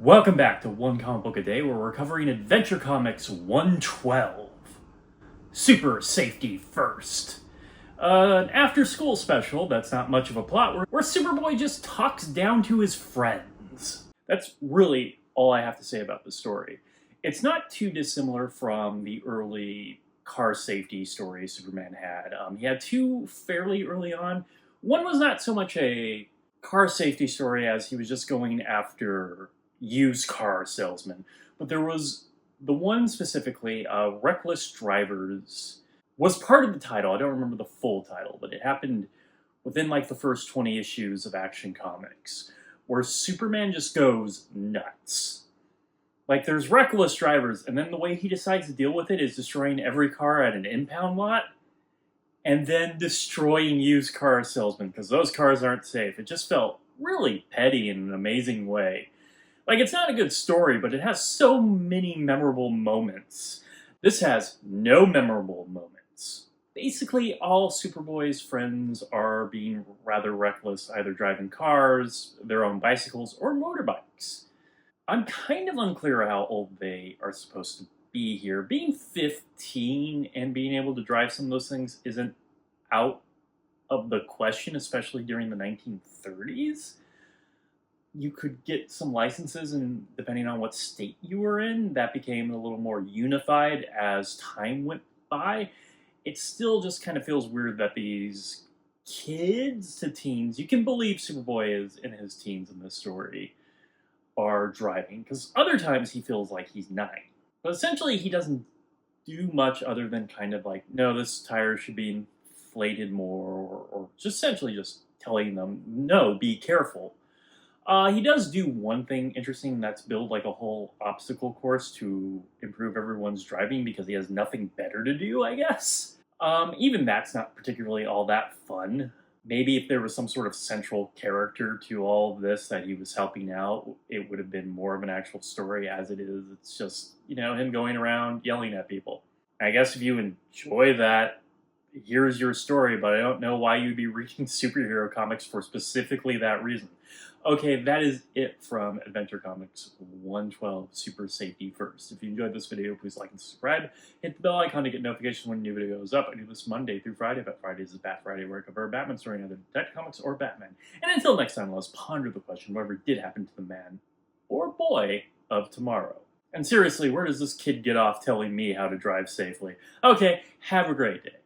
Welcome back to One Comic Book a Day, where we're covering Adventure Comics 112. Super Safety First. An after-school special that's not much of a plot, where Superboy just talks down to his friends. That's really all I have to say about the story. It's not too dissimilar from the early car safety stories Superman had. He had two fairly early on. One was not so much a car safety story as he was just going after used car salesman. But there was the one specifically, Reckless Drivers, was part of the title. I don't remember the full title, but it happened within like the first 20 issues of Action Comics, where Superman just goes nuts. Like, there's reckless drivers, and then the way he decides to deal with it is destroying every car at an impound lot, and then destroying used car salesmen, because those cars aren't safe. It just felt really petty in an amazing way. Like, it's not a good story, but it has so many memorable moments. This has no memorable moments. Basically, all Superboy's friends are being rather reckless, either driving cars, their own bicycles, or motorbikes. I'm kind of unclear how old they are supposed to be here. Being 15 and being able to drive some of those things isn't out of the question, especially during the 1930s. You could get some licenses, and depending on what state you were in, that became a little more unified as time went by. It still just kind of feels weird that these kids to teens, you can believe Superboy is in his teens in this story, are driving, because other times he feels like he's 9. But essentially he doesn't do much other than kind of like, no, this tire should be inflated more, or just essentially just telling them, no, be careful. He does do one thing interesting, and that's build like a whole obstacle course to improve everyone's driving, because he has nothing better to do, I guess. Even that's not particularly all that fun. Maybe if there was some sort of central character to all of this that he was helping out, it would have been more of an actual story. As it is, it's just, him going around yelling at people. I guess if you enjoy that, here's your story, but I don't know why you'd be reading superhero comics for specifically that reason. Okay, that is it from Adventure Comics 112, Super Safety First. If you enjoyed this video, please like and subscribe. Hit the bell icon to get notifications when a new video goes up. I do this Monday through Friday, but Fridays is Bat Friday, where I cover a Batman story in either Detective Comics or Batman. And until next time, let's ponder the question, whatever did happen to the man, or boy, of tomorrow. And seriously, where does this kid get off telling me how to drive safely? Okay, have a great day.